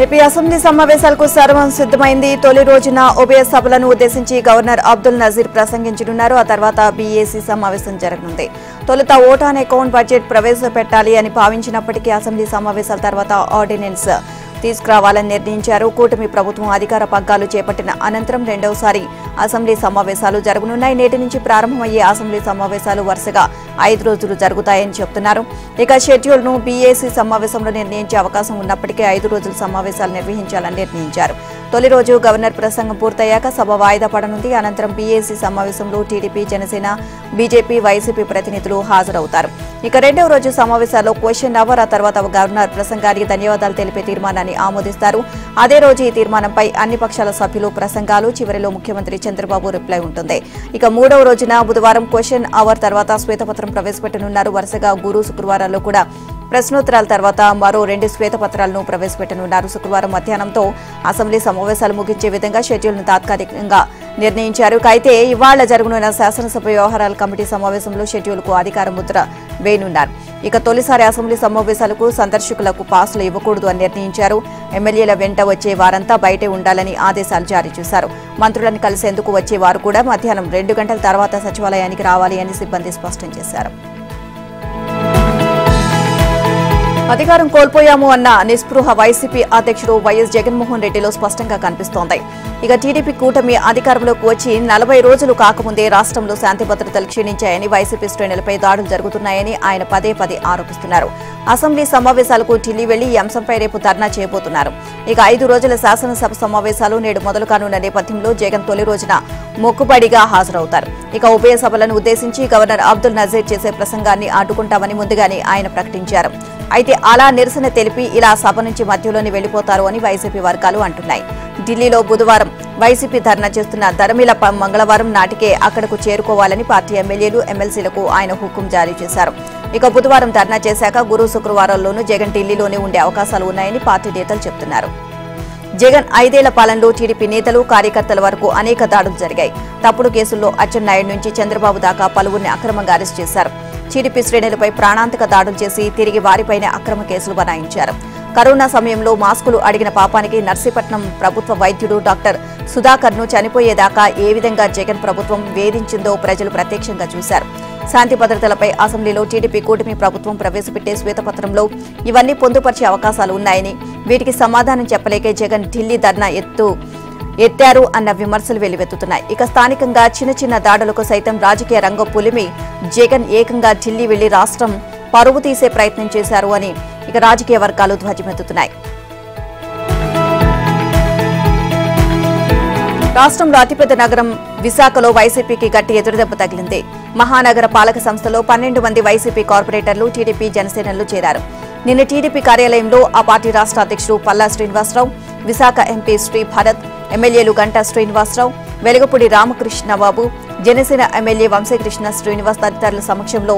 AP assembly సమావేశాలకు సర్వం సిద్ధమైంది. తొలి రోజున ఉభయ సభలను ఉద్దేశించి గవర్నర్ అబ్దుల్ నజీర్ ప్రసంగించనున్నారు. ఆ తర్వాత బీఏసీ సమావేశం జరగనుంది. తొలుత ఓట్ ఆన్ అకౌంట్ బడ్జెట్ ప్రవేశపెట్టాలి అని భావించినప్పటికీ అసెంబ్లీ సమావేశాల తర్వాత ఆర్డినెన్స్ తీసుకురావాలని నిర్ణయించారు. కూటమి ప్రభుత్వం అధికార పగ్గాలు చేపట్టిన అనంతరం రెండవసారి అసెంబ్లీ సమావేశాలు జరగనున్నాయి. నేటి నుంచి ప్రారంభమయ్యే అసెంబ్లీ సమావేశాలు వరుసగా 5 రోజులు జరుగుతాయని చెబుతున్నారు. ఇక షెడ్యూల్ ను బీఏసీ సమావేశంలో నిర్ణయించే అవకాశం ఉన్నప్పటికీ 5 రోజుల సమావేశాలు నిర్వహించాలని నిర్ణయించారు. తొలి రోజు గవర్నర్ ప్రసంగం పూర్తయ్యాక సభ వాయిదా పడనుంది. అనంతరం బీఏసీ సమావేశంలో టీడీపీ, జనసేన, బీజేపీ, వైసీపీ ప్రతినిధులు హాజరవుతారు. ఇక రెండవ రోజు సమావేశాల్లో క్వశ్చన్ అవర్, ఆ తర్వాత గవర్నర్ ప్రసంగానికి ధన్యవాదాలు తెలిపే తీర్మానాన్ని ఆమోదిస్తారు. అదే రోజు ఈ తీర్మానంపై అన్ని పక్షాల సభ్యులు ప్రసంగాలు, చివరిలో ముఖ్యమంత్రి చంద్రబాబు రిప్లై ఉంటుంది. ఇక మూడవ రోజున బుధవారం క్వశ్చన్ అవర్ తర్వాత శ్వేతపత్రం ప్రవేశపెట్టనున్నారు. వరుసగా గురు, శుక్రవారాల్లో కూడా ప్రశ్నోత్తరాల తర్వాత మరో 2 శ్వేతపత్రాలను ప్రవేశపెట్టనున్నారు. శుక్రవారం మధ్యాహ్నంతో అసెంబ్లీ సమావేశాలు ముగించే విధంగా షెడ్యూల్ను తాత్కాలికంగా నిర్ణయించారు. అయితే ఇవాళ జరగనున్న శాసనసభ వ్యవహారాల కమిటీ సమావేశంలో షెడ్యూల్కు అధికార ముద్ర వేయనున్నారు. ఇక తొలిసారి అసెంబ్లీ సమావేశాలకు సందర్శకులకు పాసులు ఇవ్వకూడదు అని నిర్ణయించారు. ఎమ్మెల్యేల వెంట వచ్చే వారంతా బయటే ఉండాలని ఆదేశాలు జారీ చేశారు. మంత్రులను కలిసేందుకు వచ్చే వారు కూడా మధ్యాహ్నం 2 గంటల తర్వాత సచివాలయానికి రావాలి అని సిబ్బంది స్పష్టం చేశారు. అధికారం కోల్పోయాము అన్న నిస్పృహ వైసీపీ అధ్యక్షుడు వైఎస్ జగన్మోహన్ రెడ్డిలో స్పష్టంగా కనిపిస్తోంది. ఇక టీడీపీ కూటమి అధికారంలోకి వచ్చి 40 రోజులు కాకముందే రాష్ట్రంలో శాంతి భద్రతలు క్షీణించాయని, వైసీపీ శ్రేణులపై దాడులు జరుగుతున్నాయని ఆయన పదే ఆరోపిస్తున్నారు. అసెంబ్లీ సమావేశాలకు ఢిల్లీ వెళ్లి ఈ అంశంపై రేపు ధర్నా చేయబోతున్నారు. ఇక 5 రోజుల శాసనసభ సమావేశాలు నేడు మొదలు కానున్న నేపథ్యంలో జగన్ తొలి రోజున మొక్కుబడిగా హాజరవుతారు. ఇక ఉభయ సభలను ఉద్దేశించి గవర్నర్ అబ్దుల్ నజీర్ చేసే ప్రసంగాన్ని అడ్డుకుంటామని ముందుగానే ఆయన ప్రకటించారు. అయితే అలా నిరసన తెలిపి ఇలా సభ నుంచి మధ్యలోనే వెళ్లిపోతారు అని వైసీపీ వర్గాలు అంటున్నాయి. ఢిల్లీలో బుధవారం వైసీపీ ధర్నా చేస్తున్న ధర్మిల మంగళవారం నాటికే అక్కడకు చేరుకోవాలని పార్టీ ఎమ్మెల్యేలు, ఎమ్మెల్సీలకు ఆయన హుకుం జారీ చేశారు. ఇక బుధవారం ధర్నా చేశాక గురు, శుక్రవారాల్లోనూ జగన్ ఢిల్లీలోనే ఉండే అవకాశాలు ఉన్నాయని పార్టీ నేతలు చెబుతున్నారు. జగన్ 5 ఏళ్ల పాలనలో టీడీపీ నేతలు, కార్యకర్తల వరకు అనేక దాడులు జరిగాయి. తప్పుడు కేసుల్లో అచ్చెన్నాయుడు నుంచి చంద్రబాబు దాకా పలువురిని అక్రమంగా అరెస్ట్ చేశారు. టీడీపీ శ్రేణులపై ప్రాణాంతక దాడులు చేసి తిరిగి వారిపైనే అక్రమ కేసులు బనాయించారు. కరోనా సమయంలో మాస్కులు అడిగిన పాపానికి నర్సీపట్నం ప్రభుత్వ వైద్యుడు డాక్టర్ సుధాకర్ను చనిపోయేదాకా ఏ విధంగా జగన్ ప్రభుత్వం వేధించిందో ప్రజలు ప్రత్యక్షంగా చూశారు. శాంతి భద్రతలపై అసెంబ్లీలో టీడీపీ కూటమి ప్రభుత్వం ప్రవేశపెట్టే శ్వేతపత్రంలో ఇవన్నీ పొందుపరిచే అవకాశాలు ఉన్నాయని, వీటికి సమాధానం చెప్పలేకే జగన్ ఢిల్లీ ధర్నా ఎత్తారు అన్న విమర్శలు వెల్లువెత్తుతున్నాయి. ఇక స్థానికంగా చిన్న దాడులకు సైతం రాజకీయ రంగం పులిమి జగన్ ఏకంగా ఢిల్లీ వెళ్లి రాష్ట్రం పరువు తీసే ప్రయత్నం చేశారు అని ఇక రాజకీయ వర్గాలు ధ్వజమెత్తుతున్నాయి. రాష్ట్రంలో అతిపెద్ద నగరం విశాఖలో వైసీపీకి గట్టి ఎదురుదెబ్బ తగిలింది. మహానగర పాలక సంస్థలో 12 మంది వైసీపీ కార్పొరేటర్లు టీడీపీ, జనసేనలు చేరారు. నిన్న టీడీపీ కార్యాలయంలో ఆ పార్టీ రాష్ట్ర అధ్యక్షుడు పల్లా శ్రీనివాసరావు, విశాఖ ఎంపీ శ్రీ భరత్, ఎమ్మెల్యేలు గంటా శ్రీనివాసరావు, వెలుగపూడి రామకృష్ణబాబు, జనసేన ఎమ్మెల్యే వంశీకృష్ణ శ్రీనివాస్ తదితరుల సమక్షంలో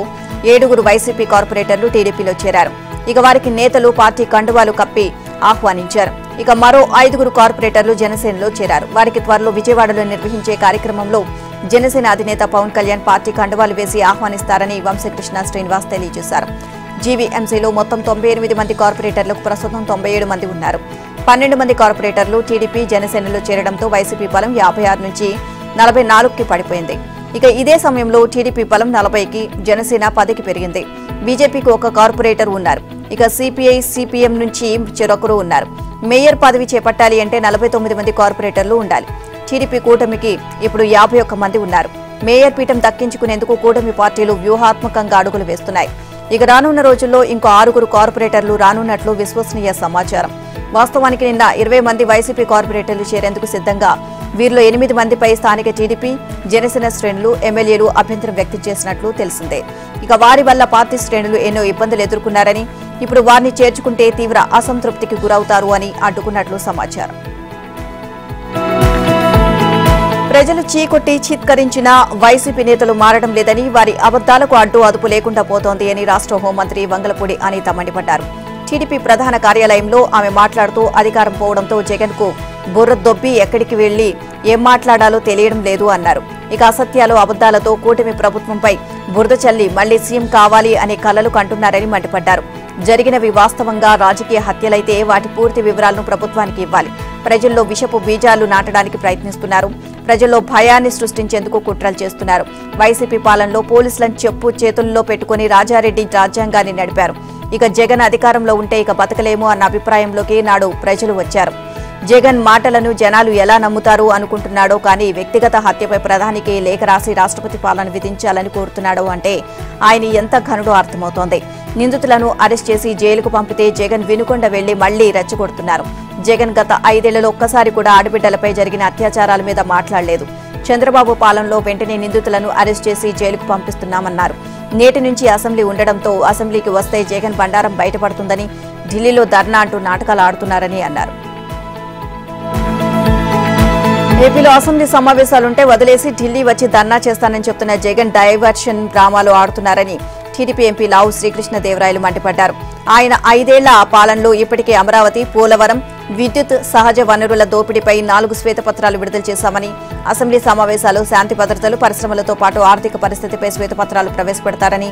7 వైసీపీ కార్పొరేటర్లు టీడీపీలో చేరారు. ఇక వారికి నేతలు పార్టీ కండువాలు కప్పి ఆహ్వానించారు. ఇక మరో 5 కార్పొరేటర్లు జనసేనలో చేరారు. వారికి త్వరలో విజయవాడలో నిర్వహించే కార్యక్రమంలో జనసేన అధినేత పవన్ కళ్యాణ్ పార్టీ కండువాలు వేసి ఆహ్వానిస్తారని వంశీకృష్ణ శ్రీనివాస్ తెలియజేశారు. జీవీఎంసీలో మొత్తం 98 మంది కార్పొరేటర్లకు ప్రస్తుతం 97 మంది ఉన్నారు. 12 మంది కార్పొరేటర్లు టీడీపీ, జనసేనలో చేరడంతో వైసీపీ బలం 56 నుంచి 44కి పడిపోయింది. ఇక ఇదే సమయంలో టీడీపీ బలం 40కి, జనసేన 10కి పెరిగింది. బీజేపీకి 1 కార్పొరేటర్ ఉన్నారు. ఇక సిపిఐ, సిపిఎం నుంచి చెరొకరు ఉన్నారు. మేయర్ పదవి చేపట్టాలి అంటే 49 మంది కార్పొరేటర్లు ఉండాలి. టీడీపీ కూటమికి ఇప్పుడు 51 మంది ఉన్నారు. మేయర్ పీఠం దక్కించుకునేందుకు కూటమి పార్టీలు వ్యూహాత్మకంగా అడుగులు వేస్తున్నాయి. ఇక రానున్న రోజుల్లో ఇంకో 6 కార్పొరేటర్లు రానున్నట్లు విశ్వసనీయ సమాచారం. వాస్తవానికి నిన్న 20 మంది వైసీపీ కార్పొరేటర్లు చేరేందుకు సిద్ధంగా వీరిలో 8 మందిపై స్థానిక టీడీపీ, జనసేన శ్రేణులు, ఎమ్మెల్యేలు అభ్యంతరం వ్యక్తం చేసినట్లు తెలిసిందే. ఇక వారి వల్ల పార్టీ శ్రేణులు ఎన్నో ఇబ్బందులు ఎదుర్కొన్నారని, ఇప్పుడు వారిని చేర్చుకుంటే తీవ్ర అసంతృప్తికి గురవుతారు అని అడ్డుకున్నట్లు సమాచారం. ప్రజలు చీకొట్టి చీత్కరించిన వైసీపీ నేతలు మారడం లేదని, వారి అబద్దాలకు అడ్డు అదుపు లేకుండా పోతోంది అని రాష్ట్ర హోంమంత్రి వంగలపూడి అనిత మండిపడ్డారు. టీడీపీ ప్రధాన కార్యాలయంలో ఆమె మాట్లాడుతూ అధికారం పోవడంతో జగన్ కు బుర్ర దొబ్బి ఎక్కడికి వెళ్లి ఏం మాట్లాడాలో తెలియడం లేదు అన్నారు. ఇక అసత్యాలు, అబద్దాలతో కూటమి ప్రభుత్వంపై బురద చల్లి మళ్లీ సీఎం కావాలి అనే కలలు కంటున్నారని మండిపడ్డారు. జరిగినవి వాస్తవంగా రాజకీయ హత్యలైతే వాటి పూర్తి వివరాలను ప్రభుత్వానికి ఇవ్వాలి. ప్రజల్లో విషపు బీజాలు నాటడానికి ప్రయత్నిస్తున్నారు. ప్రజల్లో భయాన్ని సృష్టించేందుకు కుట్రలు చేస్తున్నారు. వైసీపీ పాలనలో పోలీసులను చెప్పు చేతుల్లో పెట్టుకుని రాజారెడ్డి రాజ్యాంగాన్ని నడిపారు. ఇక జగన్ అధికారంలో ఉంటే ఇక బతకలేము అన్న అభిప్రాయంలోకి నాడు ప్రజలు వచ్చారు. జగన్ మాటలను జనాలు ఎలా నమ్ముతారు అనుకుంటున్నాడో కానీ వ్యక్తిగత హత్యపై ప్రధానికి లేఖ రాసి రాష్ట్రపతి పాలన విధించాలని కోరుతున్నాడో అంటే ఆయన ఎంత ఘనుడో అర్థమవుతోంది. నిందితులను అరెస్ట్ చేసి జైలుకు పంపితే జగన్ వినుకొండ వెళ్లి మళ్లీ రెచ్చగొడుతున్నారు. జగన్ గత 5 ఏళ్లలో ఒక్కసారి కూడా ఆడబిడ్డలపై జరిగిన అత్యాచారాల మీద మాట్లాడలేదు. చంద్రబాబు పాలనలో వెంటనే నిందితులను అరెస్ట్ చేసి జైలుకు పంపిస్తున్నామన్నారు. నేటి నుంచి అసెంబ్లీ ఉండడంతో అసెంబ్లీకి వస్తే జగన్ బండారం బయటపడుతుందని ఢిల్లీలో ధర్నా అంటూ నాటకాలు ఆడుతున్నారని అన్నారు. ఏపీలో అసెంబ్లీ సమావేశాలుంటే వదిలేసి ఢిల్లీ వచ్చి ధర్నా చేస్తానని చెప్తున్న జగన్ డైవర్షన్ డ్రామాలు ఆడుతున్నారని టీడీపీ ఎంపీ లావు శ్రీకృష్ణదేవరాయలు మండిపడ్డారు. ఆయన 5 ఏళ్ల పాలనలో ఇప్పటికే అమరావతి, పోలవరం, విద్యుత్, సహజ వనరుల దోపిడీపై 4 శ్వేతపత్రాలు విడుదల చేశామని, అసెంబ్లీ సమావేశాలు, శాంతి భద్రతలు, పరిశ్రమలతో పాటు ఆర్థిక పరిస్థితిపై శ్వేతపత్రాలు ప్రవేశపెడతారని,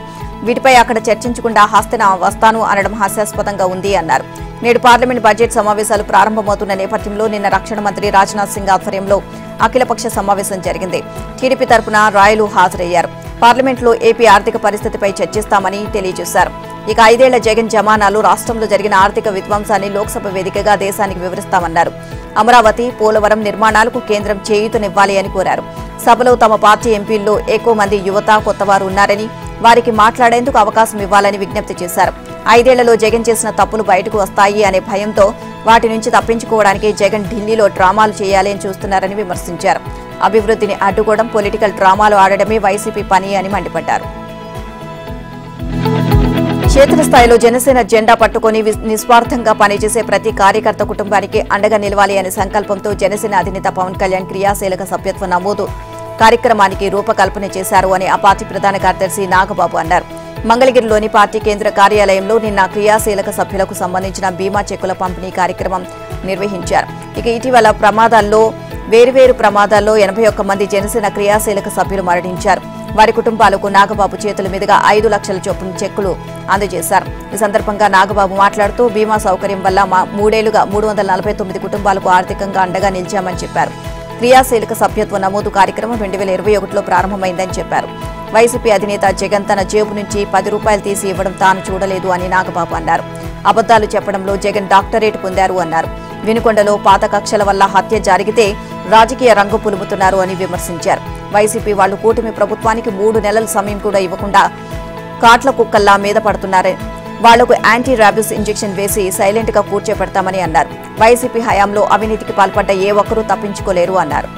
వీటిపై అక్కడ చర్చించకుండా హస్తన వస్తాను అనడం హాస్యాస్పదంగా ఉంది అన్నారు. నేడు పార్లమెంట్ బడ్జెట్ సమావేశాలు ప్రారంభమవుతున్న నేపథ్యంలో నిన్న రక్షణ మంత్రి రాజ్నాథ్ సింగ్ ఆధ్వర్యంలో అఖిలపక్ష సమావేశం జరిగింది. టీడీపీ తరపున రాయలు హాజరయ్యారు. పార్లమెంట్లో ఏపీ ఆర్థిక పరిస్థితిపై చర్చిస్తామని తెలియజేశారు. ఇక 5 ఏళ్ల జగన్ జమానాలు రాష్ట్రంలో జరిగిన ఆర్థిక విధ్వంసాన్ని లోక్సభ వేదికగా దేశానికి వివరిస్తామన్నారు. అమరావతి, పోలవరం నిర్మాణాలకు కేంద్రం చేయూతనివ్వాలి అని కోరారు. సభలో తమ పార్టీ ఎంపీల్లో ఎక్కువ మంది యువత, కొత్తవారు ఉన్నారని, వారికి మాట్లాడేందుకు అవకాశం ఇవ్వాలని విజ్ఞప్తి చేశారు. 5 ఏళ్లలో జగన్ చేసిన తప్పులు బయటకు వస్తాయి అనే భయంతో వాటి నుంచి తప్పించుకోవడానికి జగన్ ఢిల్లీలో డ్రామాలు చేయాలి అని చూస్తున్నారని విమర్శించారు. అభివృద్ధిని అడ్డుకోవడం, పొలిటికల్ డ్రామాలు ఆడడమే వైసీపీ పని అని మండిపడ్డారు. క్షేత్రస్థాయిలో జనసేన జెండా పట్టుకుని నిస్వార్థంగా పనిచేసే ప్రతి కార్యకర్త కుటుంబానికి అండగా నిలవాలి అనే సంకల్పంతో జనసేన అధినేత పవన్ కళ్యాణ్ క్రియాశీలక సభ్యత్వ నమోదు కార్యక్రమానికి రూపకల్పన చేశారు అని ఆ పార్టీ ప్రధాన కార్యదర్శి నాగబాబు అన్నారు. మంగళగిరిలోని పార్టీ కేంద్ర కార్యాలయంలో నిన్న క్రియాశీలక సభ్యులకు సంబంధించిన బీమా చెక్కుల పంపిణీ కార్యక్రమం నిర్వహించారు. ఇక ఇటీవల వేర్వేరు ప్రమాదాల్లో 81 మంది జనసేన క్రియాశీలక సభ్యులు మరణించారు. వారి కుటుంబాలకు నాగబాబు చేతుల మీదుగా 5 లక్షల చొప్పున చెక్కులు అందజేశారు. ఈ సందర్భంగా నాగబాబు మాట్లాడుతూ బీమా సౌకర్యం వల్ల 3 ఏళ్లుగా 349 కుటుంబాలకు ఆర్థికంగా అండగా నిలిచామని చెప్పారు. క్రియాశీలక సభ్యత్వ నమోదు కార్యక్రమం 2021లో ప్రారంభమైందని చెప్పారు. వైసీపీ అధినేత జగన్ తన జేబు నుంచి 10 రూపాయలు తీసి ఇవ్వడం తాను చూడలేదు అని నాగబాబు అన్నారు. అబద్దాలు చెప్పడంలో జగన్ డాక్టరేట్ పొందారు అన్నారు. వినుకొండలో పాత కక్షల వల్ల హత్య జరిగితే రాజకీయ రంగు పులుముతున్నారు అని విమర్శించారు. వైసీపీ వాళ్లు కూటమి ప్రభుత్వానికి 3 నెలల సమయం కూడా ఇవ్వకుండా కాట్ల కుక్కల్లా మీద పడుతున్నారని, వాళ్లకు యాంటీ ర్యాబిస్ ఇంజెక్షన్ వేసి సైలెంట్ గా కూర్చోపెడతామని అన్నారు. వైసీపీ హయాంలో అవినీతికి పాల్పడ్డ ఏ ఒక్కరూ తప్పించుకోలేరు అన్నారు.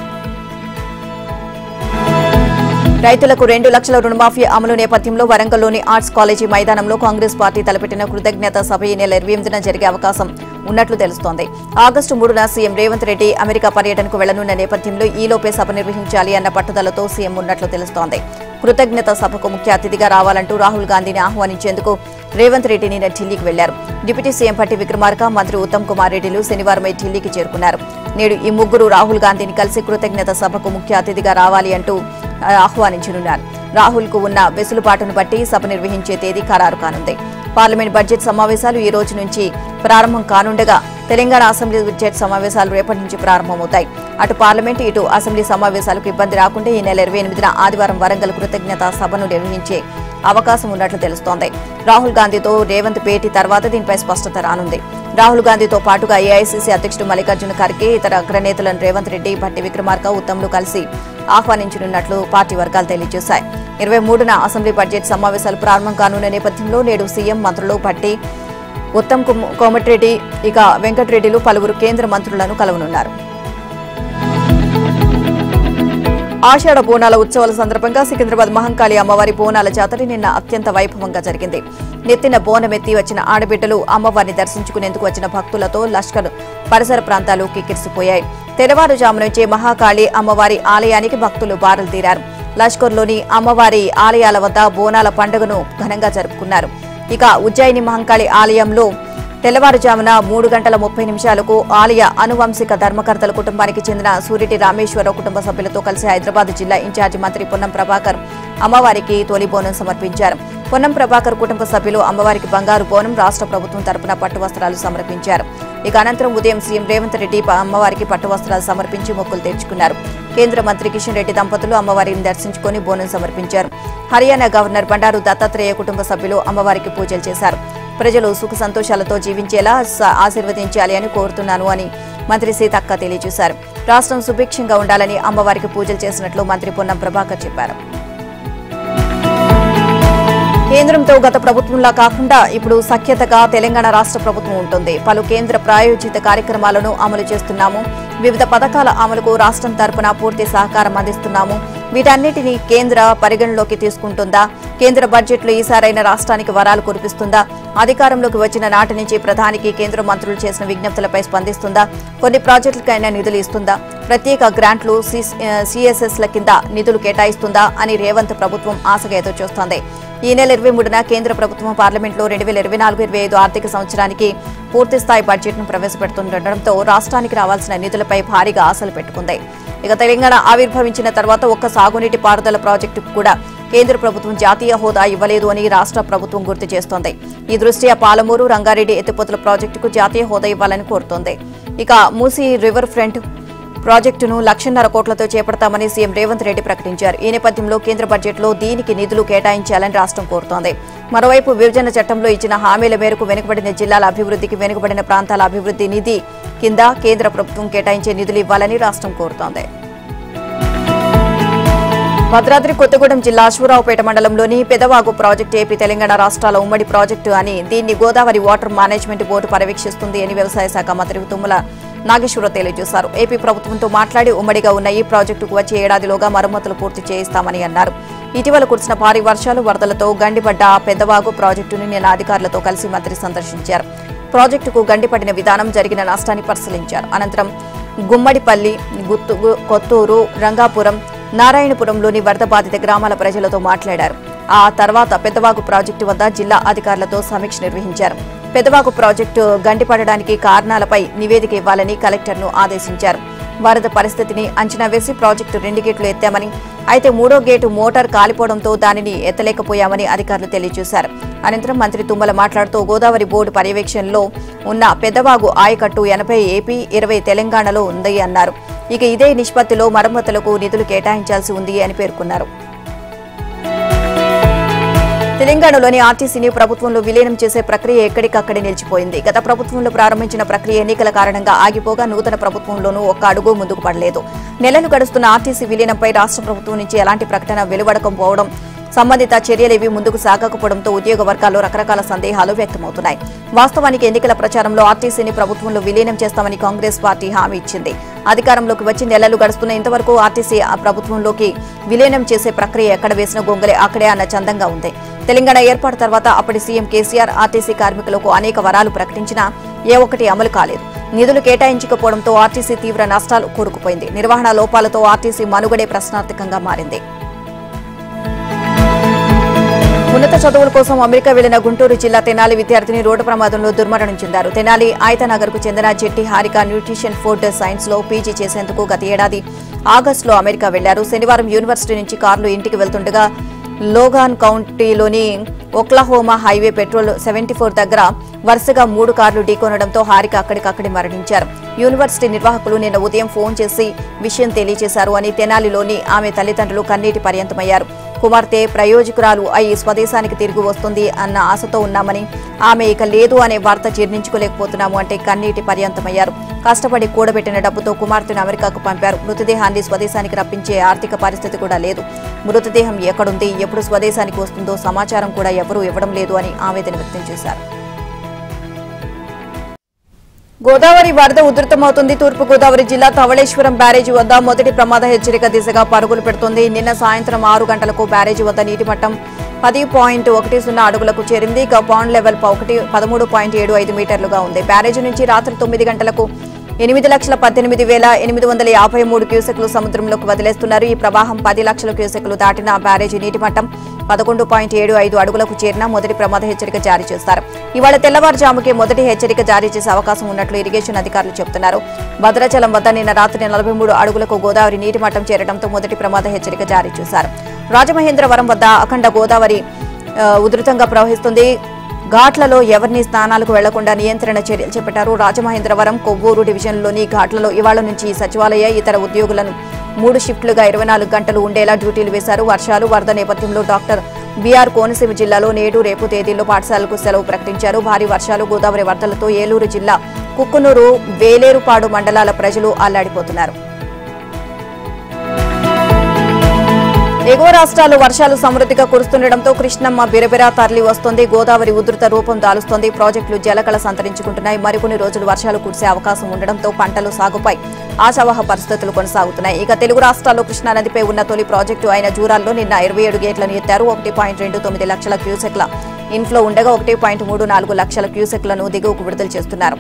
రైతులకు 2 లక్షల రుణమాఫీ అమలు నేపథ్యంలో వరంగల్లోని ఆర్ట్స్ కాలేజీ మైదానంలో కాంగ్రెస్ పార్టీ తలపెట్టిన కృతజ్ఞత సభ ఈ నెల 28న జరిగే అవకాశం ఉన్నట్లు తెలుస్తోంది. ఆగస్టు 3న సీఎం రేవంత్ రెడ్డి అమెరికా పర్యటనకు వెళ్లనున్న నేపథ్యంలో ఈలోపే సభ నిర్వహించాలి అన్న పట్టుదలతో సీఎం ఉన్నట్లు తెలుస్తోంది. కృతజ్ఞత సభకు ముఖ్య అతిథిగా రావాలంటూ రాహుల్ గాంధీని ఆహ్వానించేందుకు రేవంత్ రెడ్డి నిన్న ఢిల్లీకి వెళ్లారు. డిప్యూటీ సీఎం పట్టి విక్రమార్క, మంత్రి ఉత్తమ్ కుమార్ రెడ్డిలు శనివారమే ఢిల్లీకి చేరుకున్నారు. నేడు ఈ ముగ్గురు రాహుల్ గాంధీని కలిసి కృతజ్ఞత సభకు ముఖ్య అతిథిగా రావాలి అంటూ ఆహ్వానించనున్నారు. రాహుల్ కు ఉన్న వెసులుబాటును బట్టి సభ నిర్వహించే తేదీ ఖరారు కానుంది. పార్లమెంట్ బడ్జెట్ సమావేశాలు ఈ రోజు నుంచి ప్రారంభం కానుండగా తెలంగాణ అసెంబ్లీ బడ్జెట్ సమావేశాలు రేపటి నుంచి ప్రారంభమవుతాయి. అటు పార్లమెంట్, ఇటు అసెంబ్లీ సమావేశాలకు ఇబ్బంది రాకుండా ఈ నెల 28న ఆదివారం వరంగల్ కృతజ్ఞత సభను నిర్వహించే అవకాశం ఉన్నట్లు తెలుస్తోంది. రాహుల్ గాంధీతో రేవంత్ భేటీ తర్వాత దీనిపై స్పష్టత రానుంది. రాహుల్ గాంధీతో పాటుగా ఏఐసీసీ అధ్యక్షుడు మల్లికార్జున ఖర్గే, ఇతర అగ్రనేతలను రేవంత్ రెడ్డి, భట్టి విక్రమార్క, ఉత్తమ్లు కలిసి ఆహ్వానించనున్నట్లు పార్టీ వర్గాలు తెలియజేశాయి. 23న అసెంబ్లీ బడ్జెట్ సమావేశాలు ప్రారంభం కానున్న నేపథ్యంలో నేడు సీఎం, మంత్రులు భట్టి, ఉత్తమ్ కోమటిరెడ్డి, ఇక వెంకటరెడ్డిలు పలువురు కేంద్ర మంత్రులను కలవనున్నారు. ఆషాఢ బోనాల ఉత్సవాల సందర్భంగా సికింద్రాబాద్ మహంకాళి అమ్మవారి బోనాల జాతర నిన్న అత్యంత వైభవంగా జరిగింది. నెత్తిన బోనమెత్తి వచ్చిన ఆడబిడ్డలు అమ్మవారిని దర్శించుకునేందుకు వచ్చిన భక్తులతో లష్కర్ పరిసర ప్రాంతాలు కిక్కిరిసిపోయాయి. తెల్లవారుజాము నుంచే మహాకాళి అమ్మవారి ఆలయానికి భక్తులు బారులు తీరారు. లష్కర్లోని అమ్మవారి ఆలయాల వద్ద బోనాల పండుగను ఘనంగా జరుపుకున్నారు. ఇక ఉజ్జయిని మహంకాళి ఆలయంలో తెల్లవారుజామున 3:30 ఆలయ అనువంశిక ధర్మకర్తల కుటుంబానికి చెందిన సూరిటి రామేశ్వరరావు కుటుంబ సభ్యులతో కలిసి హైదరాబాద్ జిల్లా ఇన్ఛార్జి మంత్రి పొన్నం ప్రభాకర్ అమ్మవారికి తొలి బోనం సమర్పించారు. పొన్నం ప్రభాకర్ కుటుంబ సభ్యులు అమ్మవారికి బంగారు బోనం రాష్ట్ర ప్రభుత్వం తరపున పట్టు వస్త్రాలు సమర్పించారు. ఇక అనంతరం ఉదయం సీఎం రేవంత్ రెడ్డి అమ్మవారికి పట్టు వస్త్రాలు సమర్పించి మొక్కులు తీర్చుకున్నారు. కేంద్ర మంత్రి కిషన్ రెడ్డి దంపతులు అమ్మవారిని దర్శించుకుని బోనం సమర్పించారు. హర్యానా గవర్నర్ బండారు దత్తాత్రేయ కుటుంబ సభ్యులు అమ్మవారికి పూజలు చేశారు. ప్రజలు సుఖ సంతోషాలతో జీవించేలా ఆశీర్వదించాలి అని కోరుతున్నాను అని మంత్రి సీతక్క తెలియజేశారు. రాష్ట్రం సుభిక్షంగా ఉండాలని అమ్మవారికి పూజలు చేసినట్లు మంత్రి పొన్నం ప్రభాకర్ చెప్పారు. కేంద్రంతో గత ప్రభుత్వంలా కాకుండా ఇప్పుడు సఖ్యతగా తెలంగాణ రాష్ట్ర ప్రభుత్వం ఉంటుంది. పలు కేంద్ర ప్రాయోజిత కార్యక్రమాలను అమలు చేస్తున్నాము. వివిధ పథకాల అమలుకు రాష్ట్రం తరపున పూర్తి సహకారం అందిస్తున్నాము. వీటన్నిటినీ కేంద్ర పరిగణలోకి తీసుకుంటుందా? కేంద్ర బడ్జెట్లో ఈసారైన రాష్ట్రానికి వరాలు కురిపిస్తుందా? అధికారంలోకి వచ్చిన నాటి నుంచి ప్రధానికి కేంద్ర మంత్రులు చేసిన విజ్ఞప్తులపై స్పందిస్తుందా? కొన్ని ప్రాజెక్టులకైనా నిధులు ఇస్తుందా? ప్రత్యేక గ్రాంట్లు సిఎస్ఎస్ల కింద నిధులు కేటాయిస్తుందా అని రేవంత్ ప్రభుత్వం ఆశగా ఎదురుచూస్తోంది. ఈ నెల 23న కేంద్ర ప్రభుత్వం పార్లమెంట్లో 2024-25 ఆర్థిక సంవత్సరానికి పూర్తిస్థాయి బడ్జెట్ను ప్రవేశపెడుతుండటంతో రాష్ట్రానికి రావాల్సిన నిధులపై భారీగా ఆశలు పెట్టుకుంది. ఇక తెలంగాణ ఆవిర్భవించిన తర్వాత ఒక్క సాగునీటి పారుదల ప్రాజెక్టుకు కూడా కేంద్ర ప్రభుత్వం జాతీయ హోదా ఇవ్వలేదు అని రాష్ట్ర ప్రభుత్వం గుర్తు చేస్తోంది. ఈ దృష్ట్యా పాలమూరు రంగారెడ్డి ఎత్తిపోతల ప్రాజెక్టుకు జాతీయ హోదా ఇవ్వాలని కోరుతోంది. ఇక మూసీ రివర్ ఫ్రంట్ ప్రాజెక్టును 1,50,000 కోట్లతో చేపడతామని సీఎం రేవంత్ రెడ్డి ప్రకటించారు. ఈ నేపథ్యంలో కేంద్ర బడ్జెట్లో దీనికి నిధులు కేటాయించాలని రాష్ట్రం కోరుతోంది. మరోవైపు విభజన చట్టంలో ఇచ్చిన హామీల మేరకు వెనుకబడిన జిల్లాల అభివృద్ధికి వెనుకబడిన ప్రాంతాల అభివృద్ధి నిధి కింద కేంద్ర ప్రభుత్వం కేటాయించే నిధులు ఇవ్వాలని రాష్ట్రం కోరుతోంది. భద్రాద్రి కొత్తగూడెం జిల్లా అశ్వరావుపేట మండలంలోని పెదవాగు ప్రాజెక్టు ఏపీ తెలంగాణ రాష్ట్రాల ఉమ్మడి ప్రాజెక్టు అని దీన్ని గోదావరి వాటర్ మేనేజ్మెంట్ బోర్డు పర్యవేక్షిస్తుంది అని వ్యవసాయ శాఖ మంత్రి తుమ్మల నాగేశ్వరరావు తెలియజేశారు. ఏపీ ప్రభుత్వంతో మాట్లాడి ఉమ్మడిగా ఉన్న ఈ ప్రాజెక్టుకు వచ్చే ఏడాదిలోగా మరమ్మతులు పూర్తి చేయిస్తామని అన్నారు. ఇటీవల కురిసిన భారీ వర్షాలు వరదలతో గండిపడ్డ పెదవాగు ప్రాజెక్టును నిన్న అధికారులతో కలిసి మంత్రి సందర్శించారు. ప్రాజెక్టుకు గండిపడిన విధానం, జరిగిన నష్టాన్ని పరిశీలించారు. అనంతరం గుమ్మడిపల్లి, కొత్తూరు, రంగాపురం, నారాయణపురంలోని వరద బాధిత గ్రామాల ప్రజలతో మాట్లాడారు. ఆ తర్వాత పెద్దవాగు ప్రాజెక్టు వద్ద జిల్లా అధికారులతో సమీక్ష నిర్వహించారు. పెద్దవాగు ప్రాజెక్టు గండిపడడానికి కారణాలపై నివేదిక ఇవ్వాలని కలెక్టర్ను ఆదేశించారు. వరద పరిస్థితిని అంచనా వేసి ప్రాజెక్టు 2 గేట్లు ఎత్తామని, అయితే 3వ గేటు మోటార్ కాలిపోవడంతో దానిని ఎత్తలేకపోయామని అధికారులు తెలియజేశారు. అనంతరం మంత్రి తుమ్మల మాట్లాడుతూ గోదావరి బోర్డు పర్యవేక్షణలో ఉన్న పెద్దవాగు ఆయకట్టు 80 ఏపీ, 20 తెలంగాణలో ఉంది అన్నారు. ఇక ఇదే నిష్పత్తిలో మరమ్మతులకు నిధులు కేటాయించాల్సి ఉంది అని పేర్కొన్నారు. తెలంగాణలోని ఆర్టీసీని ప్రభుత్వంలో విలీనం చేసే ప్రక్రియ ఎక్కడికక్కడే నిలిచిపోయింది. గత ప్రభుత్వంలో ప్రారంభించిన ప్రక్రియ ఎన్నికల కారణంగా ఆగిపోగా నూతన ప్రభుత్వంలోనూ ఒక్క అడుగు ముందుకు పడలేదు. నెలలు గడుస్తున్న ఆర్టీసీ విలీనంపై రాష్ట్ర ప్రభుత్వం నుంచి ఎలాంటి ప్రకటన వెలువడకపోవడం, సంబంధిత చర్యలేవి ముందుకు సాగకపోవడంతో ఉద్యోగ వర్గాల్లో రకరకాల సందేహాలు వ్యక్తమవుతున్నాయి. వాస్తవానికి ఎన్నికల ప్రచారంలో ఆర్టీసీని ప్రభుత్వంలో విలీనం చేస్తామని కాంగ్రెస్ పార్టీ హామీ ఇచ్చింది. అధికారంలోకి వచ్చి నెలలు గడుస్తున్న ఇంతవరకు ఆర్టీసీ ప్రభుత్వంలోకి విలీనం చేసే ప్రక్రియ ఎక్కడ వేసిన గొంగలే అక్కడే అన్న చందంగా ఉంది. తెలంగాణ ఏర్పాటు తర్వాత అప్పటి సీఎం కేసీఆర్ ఆర్టీసీ కార్మికులకు అనేక వరాలు ప్రకటించినా ఏ ఒక్కటి అమలు కాలేదు. నిధులు కేటాయించకపోవడంతో ఆర్టీసీ తీవ్ర నష్టాలు కూరుకుపోయింది. నిర్వహణ లోపాలతో ఆర్టీసీ మనుగడే ప్రశ్నార్థకంగా మారింది. ఉన్నత చదువుల కోసం అమెరికా వెళ్లిన గుంటూరు జిల్లా తెనాలి విద్యార్థిని రోడ్డు ప్రమాదంలో దుర్మరణం చెందారు. తెనాలి ఆయతనగర్ కు చెందిన జెట్టి హారిక న్యూట్రిషన్ ఫుడ్ సైన్స్ లో పీజీ చేసేందుకు గత ఏడాది ఆగస్టులో అమెరికా వెళ్లారు. శనివారం యూనివర్సిటీ నుంచి కారులో ఇంటికి వెళ్తుండగా లోగాన్ కౌంటీలోని ఒక్లహోమా హైవే పెట్రోల్ 74 దగ్గర వరుసగా 3 కార్లు ఢీకొనడంతో హారిక అక్కడికక్కడే మరణించారు. యూనివర్సిటీ నిర్వాహకులు నిన్న ఉదయం ఫోన్ చేసి విషయం తెలియజేశారు అని తెనాలిలోని ఆమె తల్లిదండ్రులు కన్నీటి పర్యంతమయ్యారు. కుమార్తె ప్రయోజకురాలు అయి స్వదేశానికి తిరిగి వస్తుంది అన్న ఆశతో ఉన్నామని, ఆమె ఇక లేదు అనే వార్త జీర్ణించుకోలేకపోతున్నాము అంటే కన్నీటి పర్యంతమయ్యారు. కష్టపడి కూడబెట్టిన డబ్బుతో కుమార్తెను అమెరికాకు పంపారు. మృతదేహాన్ని స్వదేశానికి రప్పించే ఆర్థిక పరిస్థితి కూడా లేదు. మృతదేహం ఎక్కడుంది, ఎప్పుడు స్వదేశానికి వస్తుందో సమాచారం కూడా ఎవరూ ఇవ్వడం లేదు అని ఆవేదన వ్యక్తం చేశారు. గోదావరి వరద ఉధృతమవుతుంది. తూర్పు గోదావరి జిల్లా ధవళేశ్వరం బ్యారేజీ వద్ద మొదటి ప్రమాద హెచ్చరిక దిశగా పరుగులు పెడుతోంది. నిన్న సాయంత్రం 6 గంటలకు బ్యారేజీ వద్ద నీటి మట్టం 10.10 అడుగులకు చేరింది. ఇక పాండ్ లెవెల్ 13.75 మీటర్లుగా ఉంది. బ్యారేజీ నుంచి రాత్రి 9 గంటలకు 8,18,853 క్యూసెక్లు సముద్రంలోకి వదిలేస్తున్నారు. ఈ ప్రవాహం 10 లక్షల క్యూసెక్లు దాటిన బ్యారేజీ నీటి మట్టం 11.75 అడుగులకు చేరిన మొదటి ప్రమాద హెచ్చరిక జారీ చేస్తారు. ఇవాళ తెల్లవారుజాముకే మొదటి హెచ్చరిక జారీ చేసే అవకాశం ఉన్నట్లు ఇరిగేషన్ అధికారులు చెబుతున్నారు. భద్రాచలం వద్ద నిన్న రాత్రి 43 అడుగులకు గోదావరి నీటి మట్టం చేరడంతో మొదటి ప్రమాద హెచ్చరిక జారీ చేశారు. రాజమహేంద్రవరం వద్ద అఖండ గోదావరి ఉధృతంగా ప్రవహిస్తుంది. ఘాట్లలో ఎవరిని స్నానాలకు వెళ్లకుండా నియంత్రణ చర్యలు చేపట్టారు. రాజమహేంద్రవరం, కొవ్వూరు డివిజన్లోని ఘాట్లలో ఇవాళ నుంచి సచివాలయ ఇతర ఉద్యోగులను 3 షిఫ్టులుగా 24 గంటలు ఉండేలా డ్యూటీలు వేశారు. వర్షాలు, వరద నేపథ్యంలో డాక్టర్ బీఆర్ కోనసీమ జిల్లాలో నేడు, రేపు తేదీల్లో పాఠశాలకు సెలవు ప్రకటించారు. భారీ వర్షాలు, గోదావరి వరదలతో ఏలూరు జిల్లా కుక్కునూరు, వేలేరుపాడు మండలాల ప్రజలు అల్లాడిపోతున్నారు. ఎగువ రాష్ట్రాల్లో వర్షాలు సమృద్ధిగా కురుస్తుండటంతో కృష్ణమ్మ బిరబిరా తరలి వస్తోంది. గోదావరి ఉధృత రూపం దాలుస్తోంది. ప్రాజెక్టులు జలకళ సంతరించుకుంటున్నాయి. మరికొన్ని రోజులు వర్షాలు కురిసే అవకాశం ఉండడంతో పంటలు సాగుపై ఆశావహ పరిస్థితులు కొనసాగుతున్నాయి. ఇక తెలుగు రాష్ట్రాల్లో కృష్ణానదిపై ఉన్న తొలి ప్రాజెక్టు అయిన జూరాల్లో నిన్న 27 గేట్లను ఎత్తారు. 1.29 లక్షల క్యూసెక్ల ఇన్ఫ్లో ఉండగా 1.34 లక్షల క్యూసెక్లను దిగువకు విడుదల చేస్తున్నారు.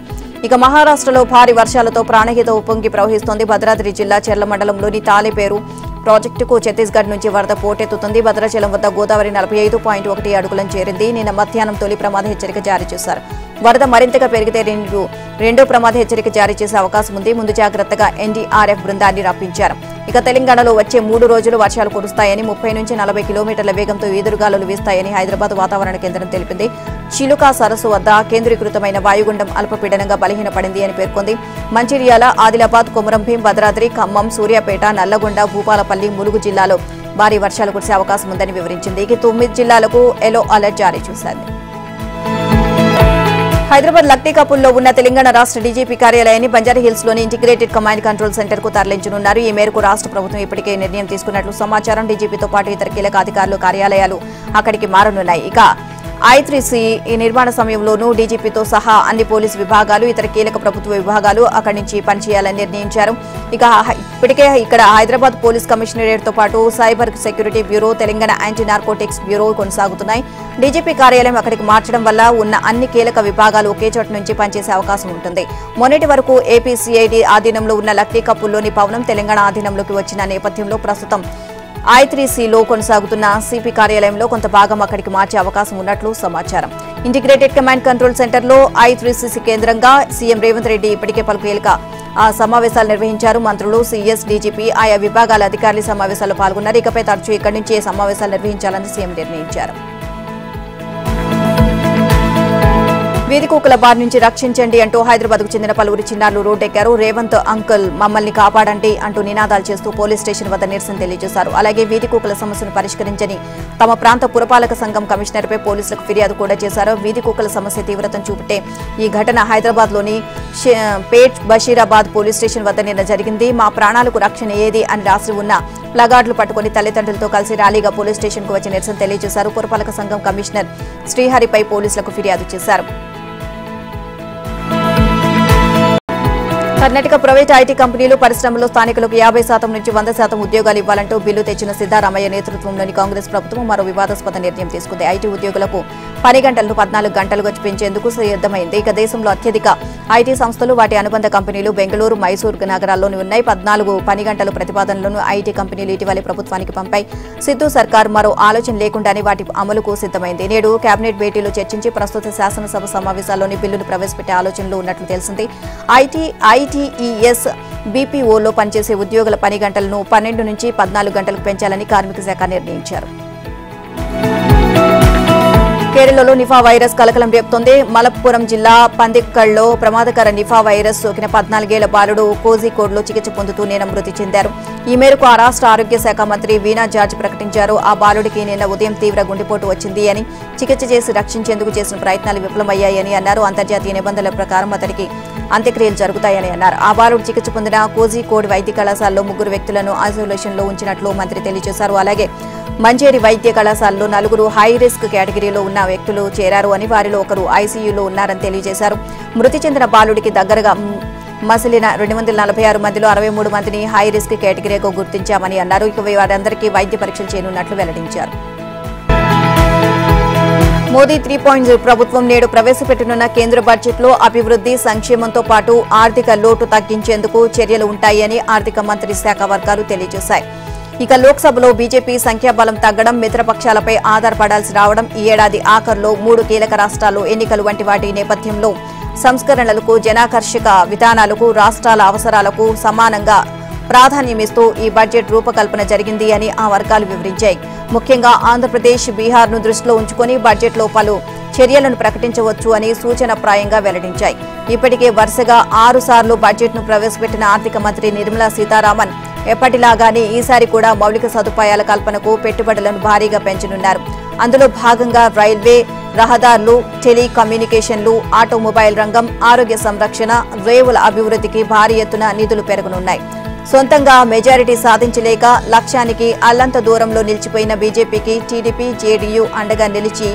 ఇక మహారాష్ట్రలో భారీ వర్షాలతో ప్రాణహిత ఉప్పొంగి ప్రవహిస్తోంది. భద్రాద్రి జిల్లా చెర్ల మండలంలోని తాలేపేరు ప్రాజెక్టుకు ఛత్తీస్గఢ్ నుంచి వరద పోటెత్తుతుంది. భద్రాచలం వద్ద గోదావరి 45.1 అడుగులను చేరింది. నిన్న మధ్యాహ్నం తొలి ప్రమాద హెచ్చరిక జారీ చేశారు. వరద మరింతగా పెరిగితే రెండో ప్రమాద హెచ్చరిక జారీ చేసే అవకాశం ఉంది. ముందు జాగ్రత్తగా ఎన్డీఆర్ఎఫ్ బృందాన్ని రప్పించారు. ఇక తెలంగాణలో వచ్చే 3 రోజులు వర్షాలు కురుస్తాయని, 30 నుంచి 40 కిలోమీటర్ల వేగంతో ఈదురుగాలులు వీస్తాయని హైదరాబాద్ వాతావరణ కేంద్రం తెలిపింది. చిలుకా సరస్సు వద్ద కేంద్రీకృతమైన వాయుగుండం అల్పపీడనంగా బలహీనపడింది అని పేర్కొంది. మంచిర్యాల, ఆదిలాబాద్, కొమరంభీం, భద్రాద్రి, ఖమ్మం, సూర్యాపేట, నల్లగొండ, భూపాలపల్లి, ములుగు జిల్లాలో భారీ వర్షాలు కురిసే అవకాశం ఉందని వివరించింది. ఇక 9 జిల్లాలకు ఎల్లో అలర్ట్ జారీ చేశారు. హైదరాబాద్ లక్టీకాపుల్లో ఉన్న తెలంగాణ రాష్ట్ర డీజీపీ కార్యాలయాన్ని బంజారాహిల్స్ లోని ఇంటిగ్రేటెడ్ కమాండ్ కంట్రోల్ సెంటర్ కు తరలించనున్నారు. ఈ మేరకు రాష్ట్ర ప్రభుత్వం ఇప్పటికే నిర్ణయం తీసుకున్నట్లు సమాచారం. డీజీపీతో పాటు ఇతర కీలక అధికారులు కార్యాలయాలు అక్కడికి మారనున్నాయి. ఇక I3C ఈ నిర్మాణ సమయంలోనూ డీజీపీతో సహా అన్ని పోలీసు విభాగాలు, ఇతర కీలక ప్రభుత్వ విభాగాలు అక్కడి నుంచి పనిచేయాలని నిర్ణయించారు. ఇక ఇప్పటికే ఇక్కడ హైదరాబాద్ పోలీస్ కమిషనరేట్ తో పాటు cyber security bureau, Telangana anti narcotics bureau కొనసాగుతున్నాయి. డీజీపీ కార్యాలయం అక్కడికి మార్చడం వల్ల ఉన్న అన్ని కీలక విభాగాలు ఒకే చోట నుంచి పనిచేసే అవకాశం ఉంటుంది. మొన్నటి వరకు ఏపీసీఐడీ ఆధీనంలో ఉన్న లక్టీకప్పుల్లోని భవనం తెలంగాణ ఆధీనంలోకి వచ్చిన నేపథ్యంలో ప్రస్తుతం I3Cలో కొనసాగుతున్న సిపి కార్యాలయంలో కొంత భాగం అక్కడికి మార్చే అవకాశం ఉన్నట్లు సమాచారం. ఇంటిగ్రేటెడ్ కమాండ్ కంట్రోల్ సెంటర్లో I3C కేంద్రంగా సీఎం రేవంత్ రెడ్డి ఇప్పటికే పలు కీలక సమావేశాలు నిర్వహించారు. మంత్రులు, సీఎస్, డీజీపీ, ఆయా విభాగాల అధికారులు సమావేశాల్లో పాల్గొన్నారు. ఇకపై తరచూ ఇక్కడి నుంచే సమావేశాలు నిర్వహించాలని సీఎం నిర్ణయించారు. వీధి కుక్కల బారి నుంచి రక్షించండి అంటూ హైదరాబాద్కు చెందిన పలువురు చిన్నారులు రోడ్డెక్కారు. రేవంత్ అంకుల్ మమ్మల్ని కాపాడండి అంటూ నినాదాలు చేస్తూ పోలీస్ స్టేషన్ వద్ద నిరసన తెలియజేశారు. అలాగే వీధి కుక్కల సమస్యను పరిష్కరించని తమ ప్రాంత పురపాలక సంఘం కమిషనర్పై పోలీసులకు ఫిర్యాదు కూడా చేశారు. వీధి కుక్కల సమస్య తీవ్రతను చూపితే ఈ ఘటన హైదరాబాద్లోని పేట్ బషీరాబాద్ పోలీస్ స్టేషన్ వద్ద నిన్న జరిగింది. మా ప్రాణాలకు రక్షణ ఏది అని రాసి ఉన్న ప్లగార్డులు పట్టుకుని తల్లిదండ్రులతో కలిసి ర్యాలీగా పోలీస్ స్టేషన్కు వచ్చి నిరసన తెలియజేశారు. పురపాలక సంఘం కమిషనర్ శ్రీహరిపై పోలీసులకు ఫిర్యాదు చేశారు. కర్ణాటక ప్రైవేట్ ఐటీ కంపెనీలు, పరిశ్రమల్లో స్థానికులకు 50% నుంచి 100% ఉద్యోగాలు ఇవ్వాలంటూ బిల్లు తెచ్చిన సిద్దారామయ్య నేతృత్వంలోని కాంగ్రెస్ ప్రభుత్వం మరో వివాదాస్పద నిర్ణయం తీసుకుంది. ఐటీ ఉద్యోగులకు పని గంటలను 14 గంటలుగా పెంచేందుకు సిద్ధమైంది. ఇక దేశంలో అత్యధిక ఐటీ సంస్థలు, వాటి అనుబంధ కంపెనీలు బెంగళూరు, మైసూరు నగరాల్లోని ఉన్నాయి. 14 పని గంటల ప్రతిపాదనలను ఐటీ కంపెనీలు ఇటీవలే ప్రభుత్వానికి పంపాయి. సిద్ధు సర్కార్ మరో ఆలోచన లేకుండానే వాటి అమలుకు సిద్ధమైంది. నేడు కేబినెట్ భేటీలో చర్చించి ప్రస్తుత శాసనసభ సమావేశాల్లోని బిల్లును ప్రవేశపెట్టే ఆలోచనలో ఉన్నట్లు తెలిసింది. ఐటీఈఎస్ బీపీఓలో పనిచేసే ఉద్యోగుల పని గంటలను 12 నుంచి 14 గంటలకు పెంచాలని కార్మిక శాఖ నిర్ణయించారు. కేరళలో నిఫా వైరస్ కలకలం రేపుతోంది. మలప్పురం జిల్లా పందిక్కల్లో ప్రమాదకర నిఫా వైరస్ సోకిన 14 ఏళ్ల బాలుడు కోజికోడ్లో చికిత్స పొందుతూ నిన్న మృతి చెందారు. ఈ మేరకు ఆ రాష్ట్ర ఆరోగ్య శాఖ మంత్రి వీణా జార్జ్ ప్రకటించారు. ఆ బాలుడికి నిన్న ఉదయం తీవ్ర గుండెపోటు వచ్చింది అని, చికిత్స చేసి రక్షించేందుకు చేసిన ప్రయత్నాలు విఫలమయ్యాయని అన్నారు. అంతర్జాతీయ నిబంధనల ప్రకారం అతడికి అంత్యక్రియలు జరుగుతాయని అన్నారు. ఆ బాలుడు చికిత్స పొందిన కోజికోడ్ వైద్య కళాశాలలో 3 వ్యక్తులను ఐసోలేషన్లో ఉంచినట్లు మంత్రి తెలియజేశారు. అలాగే మంజేరి వైద్య కళాశాలలో 4 హై రిస్క్ కేటగిరీలో ఉన్న వ్యక్తులు చేరారు అని, వారిలో ఒకరు ఐసీయూలో ఉన్నారని తెలియజేశారు. మృతి చెందిన బాలుడికి దగ్గరగా మసిలిన 246 మందిలో 63 మందిని హై రిస్క్ కేటగిరీగా గుర్తించామని అన్నారు. ఇక వారందరికీ వైద్య పరీక్షలు చేయనున్నట్లు వెల్లడించారు. మోదీ 3.0 ప్రభుత్వం నేడు ప్రవేశపెట్టనున్న కేంద్ర బడ్జెట్లో అభివృద్ధి, సంక్షేమంతో పాటు ఆర్థిక లోటు తగ్గించేందుకు చర్యలు ఉంటాయని ఆర్థిక మంత్రి శాఖ వర్గాలు తెలియజేశాయి. ఇక లోక్సభలో బీజేపీ సంఖ్యాబలం తగ్గడం, మిత్రపక్షాలపై ఆధారపడాల్సి రావడం, ఈ ఏడాది ఆఖరులో 3 కీలక రాష్ట్రాల్లో ఎన్నికలు వంటి వాటి నేపథ్యంలో సంస్కరణలకు, జనాకర్షక విధానాలకు, రాష్ట్రాల అవసరాలకు సమానంగా ప్రాధాన్యమిస్తూ ఈ బడ్జెట్ రూపకల్పన జరిగింది అని ఆ వర్గాలు వివరించాయి. ముఖ్యంగా ఆంధ్రప్రదేశ్, బీహార్ను దృష్టిలో ఉంచుకుని బడ్జెట్లో పలు చర్యలను ప్రకటించవచ్చు అని సూచనప్రాయంగా వెల్లడించాయి. ఇప్పటికే వరుసగా 6 సార్లు బడ్జెట్ను ప్రవేశపెట్టిన ఆర్థిక మంత్రి నిర్మలా సీతారామన్ ఎప్పటిలాగానే ఈసారి కూడా మౌలిక సదుపాయాల కల్పనకు పెట్టుబడులను భారీగా పెంచనున్నారు. అందులో భాగంగా రైల్వే, రహదారులు, టెలికమ్యూనికేషన్లు, ఆటోమొబైల్ రంగం, ఆరోగ్య సంరక్షణ, రేవుల అభివృద్ధికి భారీ ఎత్తున నిధులు పెరగనున్నాయి. సొంతంగా మెజారిటీ సాధించలేక లక్ష్యానికి అల్లంత దూరంలో నిలిచిపోయిన బీజేపీకి టీడీపీ, జేడీయూ అండగా నిలిచి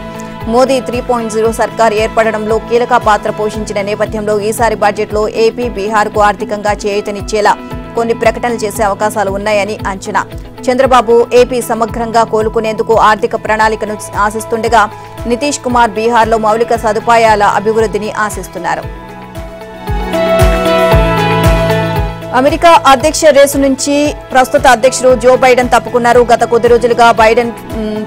మోదీ 3.0 సర్కార్ ఏర్పడడంలో కీలక పాత్ర పోషించిన నేపథ్యంలో ఈసారి బడ్జెట్లో ఏపీ, బీహార్కు ఆర్థికంగా చేయూతనిచ్చేలా కొన్ని ప్రకటనలు చేసే అవకాశాలు ఉన్నాయని అంచనా. చంద్రబాబు ఏపీ సమగ్రంగా కోలుకునేందుకు ఆర్థిక ప్రణాళికను ఆశిస్తుండగా నితీష్ కుమార్ బీహార్లో మౌలిక సదుపాయాల అభివృద్ధిని ఆశిస్తున్నారు. అమెరికా అధ్యక్ష రేసు నుంచి ప్రస్తుత అధ్యక్షుడు జో బైడెన్ తప్పుకున్నారు. గత కొద్ది రోజులుగా బైడెన్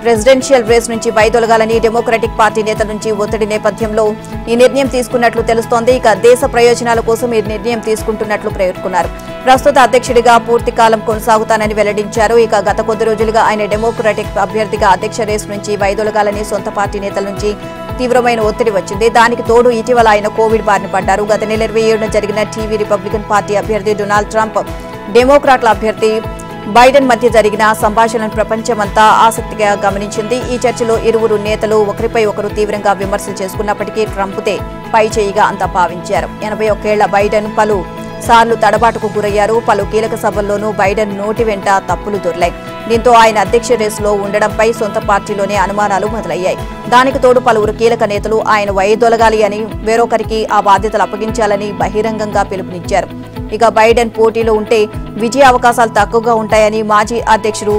ప్రెసిడెన్షియల్ రేస్ నుంచి వైదొలగాలని డెమోక్రటిక్ పార్టీ నేతల నుంచి ఒత్తిడి నేపథ్యంలో ఈ నిర్ణయం తీసుకున్నట్లు తెలుస్తోంది. ఇక దేశ ప్రయోజనాల కోసం ఈ నిర్ణయం తీసుకుంటున్నట్లు పేర్కొన్నారు. ప్రస్తుత అధ్యక్షుడిగా పూర్తి కాలం కొనసాగుతానని వెల్లడించారు. ఇక గత కొద్ది రోజులుగా ఆయన డెమోక్రటిక్ అభ్యర్థిగా అధ్యక్ష రేసు నుంచి వైదొలగాలని సొంత పార్టీ నేతల నుంచి తీవ్రమైన ఒత్తిడి వచ్చింది. దానికి తోడు ఇటీవల ఆయన కోవిడ్ బారిన పడ్డారు. గత నెల 27న జరిగిన టీవీ రిపబ్లికన్ పార్టీ అభ్యర్థి డొనాల్డ్ ట్రంప్, డెమోక్రాట్ల అభ్యర్థి బైడెన్ మధ్య జరిగిన సంభాషణను ప్రపంచమంతా ఆసక్తిగా గమనించింది. ఈ చర్చలో ఇరువురు నేతలు ఒకరిపై ఒకరు తీవ్రంగా విమర్శలు చేసుకున్నప్పటికీ ట్రంప్దే పై చేయిగా అంతా భావించారు. 81 ఏళ్ల బైడెన్ పలు సార్లు తడబాటుకు గురయ్యారు. పలు కీలక సభల్లోనూ బైడెన్ నోటి వెంట తప్పులు దొర్లాయి. దీంతో ఆయన అధ్యక్ష రేసులో ఉండడంపై సొంత పార్టీలోనే అనుమానాలు మొదలయ్యాయి. దానికి తోడు పలువురు కీలక నేతలు ఆయన వైదొలగాలి అని, వేరొకరికి ఆ బాధ్యతలు అప్పగించాలని బహిరంగంగా పిలుపునిచ్చారు. ఇక బైడెన్ పోటీలో ఉంటే విజయ అవకాశాలు తక్కువగా ఉంటాయని మాజీ అధ్యక్షుడు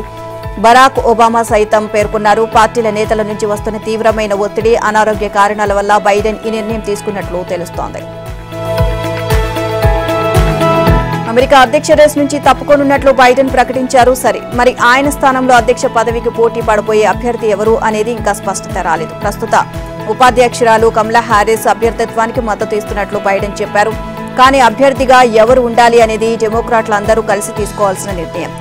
బరాక్ ఒబామా సైతం పేర్కొన్నారు. పార్టీల నేతల నుంచి వస్తున్న తీవ్రమైన ఒత్తిడి, అనారోగ్య కారణాల వల్ల బైడెన్ ఈ నిర్ణయం తీసుకున్నట్లు తెలుస్తోంది. అమెరికా అధ్యక్ష రేసు నుంచి తప్పుకోనున్నట్లు బైడెన్ ప్రకటించారు. మరి ఆయన స్థానంలో అధ్యక్ష పదవికి పోటీ పడబోయే అభ్యర్థి ఎవరు అనేది ఇంకా స్పష్టత రాలేదు. ప్రస్తుత ఉపాధ్యక్షురాలు కమలా హ్యారిస్ అభ్యర్థిత్వానికి మద్దతు ఇస్తున్నట్లు బైడెన్ చెప్పారు. కానీ అభ్యర్థిగా ఎవరు ఉండాలి అనేది డెమోక్రాట్లందరూ కలిసి తీసుకోవాల్సిన నిర్ణయం.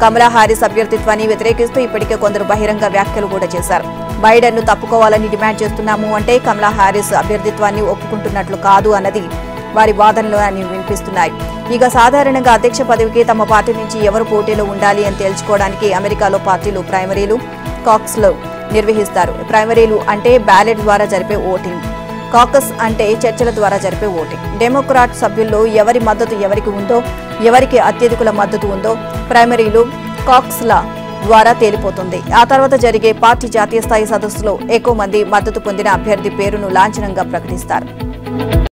కమలా హ్యారిస్ అభ్యర్థిత్వాన్ని వ్యతిరేకిస్తూ ఇప్పటికే కొందరు బహిరంగ వ్యాఖ్యలు కూడా చేశారు. బైడెన్ ను తప్పుకోవాలని డిమాండ్ చేస్తున్నాము అంటే కమలా హ్యారిస్ అభ్యర్థిత్వాన్ని ఒప్పుకుంటున్నట్లు కాదు అన్నది వారి వాదనలు అని వినిపిస్తున్నాయి. ఇక సాధారణంగా అధ్యక్ష పదవికి తమ పార్టీ నుంచి ఎవరు పోటీలో ఉండాలి అని తేల్చుకోవడానికి అమెరికాలో పార్టీలు ప్రైమరీలు, కాకస్లు నిర్వహిస్తారు. ప్రైమరీలు అంటే బ్యాలెట్ ద్వారా జరిపే ఓటింగ్, కాకస్ అంటే చర్చల ద్వారా జరిపే ఓటింగ్. డెమోక్రాట్ సభ్యుల్లో ఎవరి మద్దతు ఎవరికి ఉందో, ఎవరికి అత్యధికుల మద్దతు ఉందో ప్రైమరీలు, కాకస్ల ద్వారా తేలిపోతుంది. ఆ తర్వాత జరిగే పార్టీ జాతీయ స్థాయి సదస్సులో ఎక్కువ మంది మద్దతు పొందిన అభ్యర్థి పేరును లాంఛనంగా ప్రకటిస్తారు.